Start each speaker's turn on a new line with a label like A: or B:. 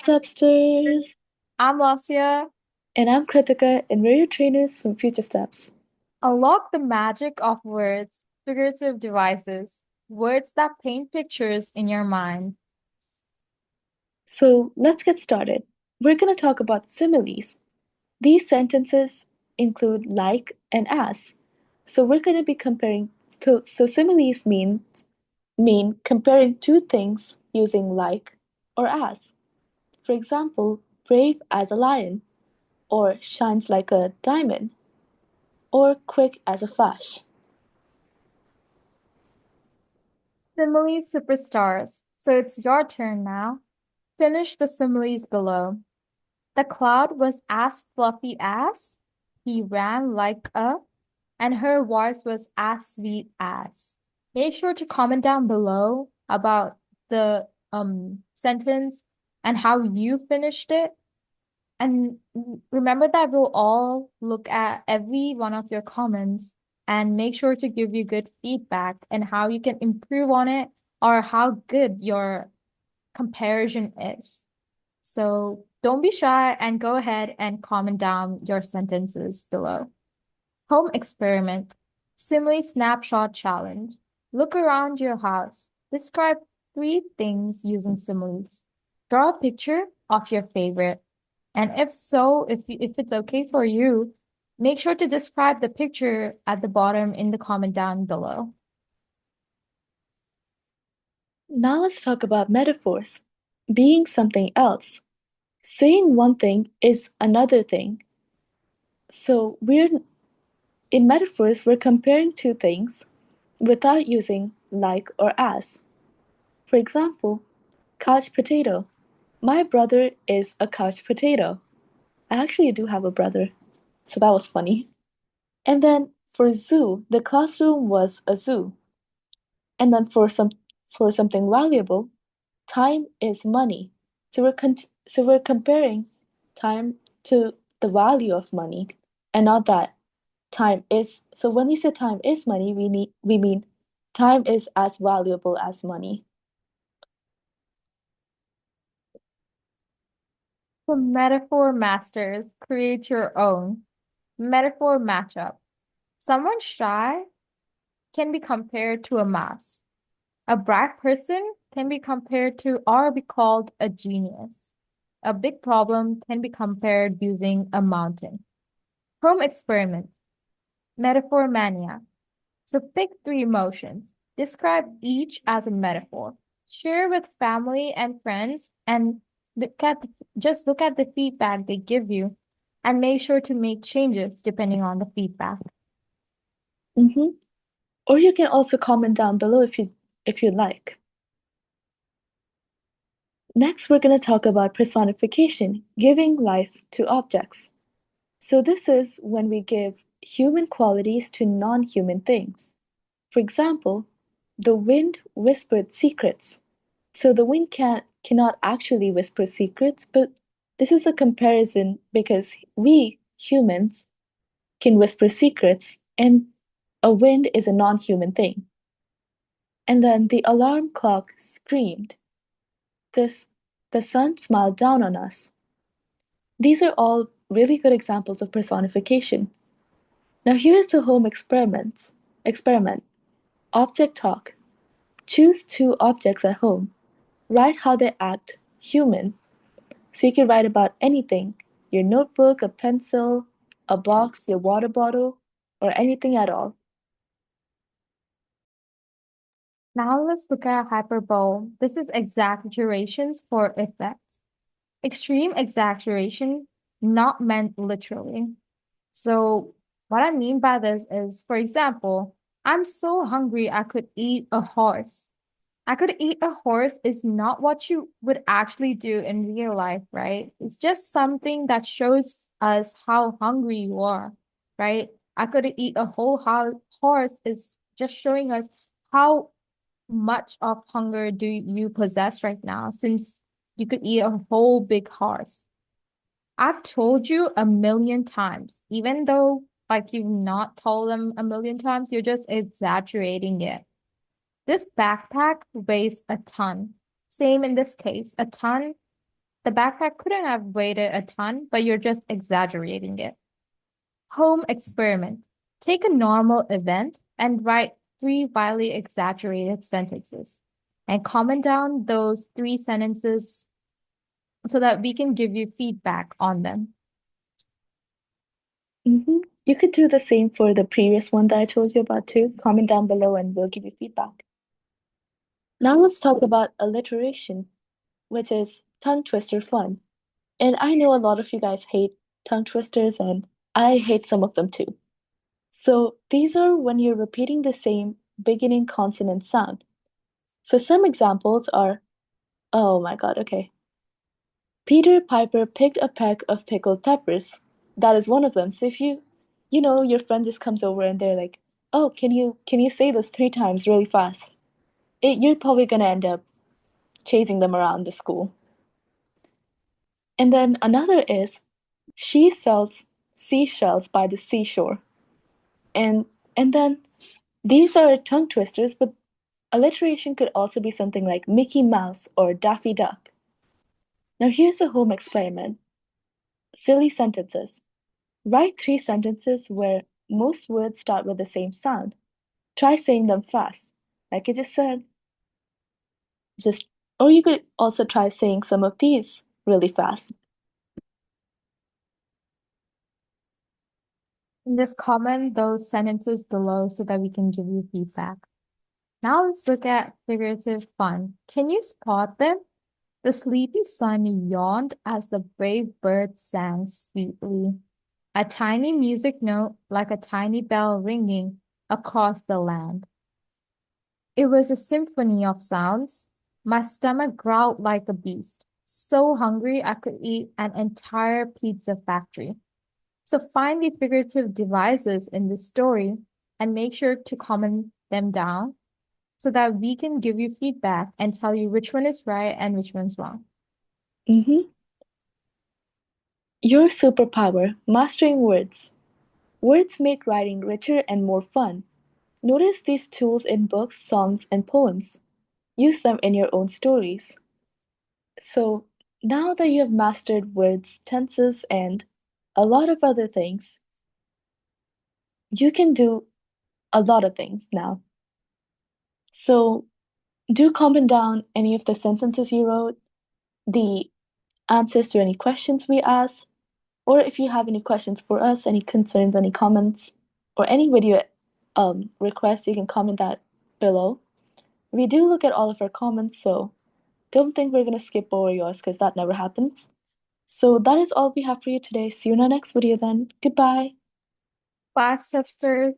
A: Stepsters!
B: I'm Lasia.
A: And I'm Kritika, and we're your trainers from Future Steps.
B: Unlock the magic of words, figurative devices, words that paint pictures in your mind.
A: So let's get started. We're going to talk about similes. These sentences include like and as. So we're going to be comparing. So similes mean comparing two things using like or as. For example, brave as a lion, or shines like a diamond, or quick as a flash.
B: Simile superstars. So it's your turn now. Finish the similes below. The cloud was as fluffy as, he ran like a, and her voice was as sweet as. Make sure to comment down below about the sentence and how you finished it. And remember that we'll all look at every one of your comments and make sure to give you good feedback and how you can improve on it or how good your comparison is. So don't be shy and go ahead and comment down your sentences below. Home experiment. Simile snapshot challenge. Look around your house. Describe three things using similes. Draw a picture of your favorite. And if so, if it's okay for you, make sure to describe the picture at the bottom in the comment down below.
A: Now let's talk about metaphors. Being something else. Saying one thing is another thing. So we're in metaphors, we're comparing two things without using like or as. For example, couch potato. My brother is a couch potato. I actually do have a brother, so that was funny. And then for zoo, the classroom was a zoo. And then for something valuable, time is money. So we're comparing time to the value of money, and not that time is. So when we say time is money, we mean time is as valuable as money.
B: For metaphor masters, create your own metaphor matchup. Someone shy can be compared to a mouse. A bright person can be compared to or be called a genius. A big problem can be compared using a mountain. Home experiment, metaphor mania. So pick three emotions. Describe each as a metaphor. Share with family and friends and just look at the feedback they give you and make sure to make changes depending on the feedback.
A: hmm Or you can also comment down below if you'd like. Next, we're going to talk about personification, giving life to objects. So this is when we give human qualities to non-human things. For example, the wind whispered secrets. So the wind cannot actually whisper secrets, but this is a comparison because we humans can whisper secrets and a wind is a non-human thing. And then the alarm clock screamed. This the sun smiled down on us. These are all really good examples of personification. Now here's the home experiments. Experiment. Object talk. Choose two objects at home. Write how they act human. So you can write about anything, your notebook, a pencil, a box, your water bottle, or anything at all.
B: Now let's look at hyperbole. This is exaggerations for effect. Extreme exaggeration, not meant literally. So, what I mean by this is, for example, I'm so hungry I could eat a horse. I could eat a horse is not what you would actually do in real life, right? It's just something that shows us how hungry you are, right? I could eat a whole horse is just showing us how much of hunger do you possess right now, since you could eat a whole big horse. I've told you a million times, even though like you've not told them a million times, you're just exaggerating it. This backpack weighs a ton. Same in this case, a ton The backpack couldn't have weighed a ton, but you're just exaggerating it. Home experiment. Take a normal event and write three wildly exaggerated sentences and comment down those three sentences so that we can give you feedback on them.
A: You could do the same for the previous one that I told you about too. Comment down below and we'll give you feedback. Now let's talk about alliteration, which is tongue twister fun. And I know a lot of you guys hate tongue twisters, and I hate some of them too. So these are when you're repeating the same beginning consonant sound. So some examples are, oh my god, okay. Peter Piper picked a peck of pickled peppers. That is one of them. So if your friend just comes over and they're like, "Oh, can you say this 3 times really fast?" You're probably gonna end up chasing them around the school. And then another is, she sells seashells by the seashore. And and then these are tongue twisters, but alliteration could also be something like Mickey Mouse or Daffy Duck. Now here's a home experiment. Silly sentences. Write 3 sentences where most words start with the same sound. Try saying them fast. Like I just said, just or you could also try saying some of these really fast.
B: And just comment those sentences below so that we can give you feedback. Now let's look at figurative fun. Can you spot them? The sleepy sun yawned as the brave bird sang sweetly. A tiny music note like a tiny bell ringing across the land. It was a symphony of sounds. My stomach growled like a beast. So hungry I could eat an entire pizza factory. So find the figurative devices in the story and make sure to comment them down so that we can give you feedback and tell you which one is right and which one's wrong.
A: Mm-hmm. Your superpower, mastering words. Words make writing richer and more fun. Notice these tools in books, songs, and poems. Use them in your own stories. So, now that you have mastered words, tenses, and a lot of other things, you can do a lot of things now. So, do comment down any of the sentences you wrote, the answers to any questions we asked, or if you have any questions for us, any concerns, any comments, or any video requests, you can comment that below. We do look at all of our comments, so don't think we're gonna skip over yours because that never happens. So that is all we have for you today. See you in our next video then. Goodbye.
B: Bye, Stepsters.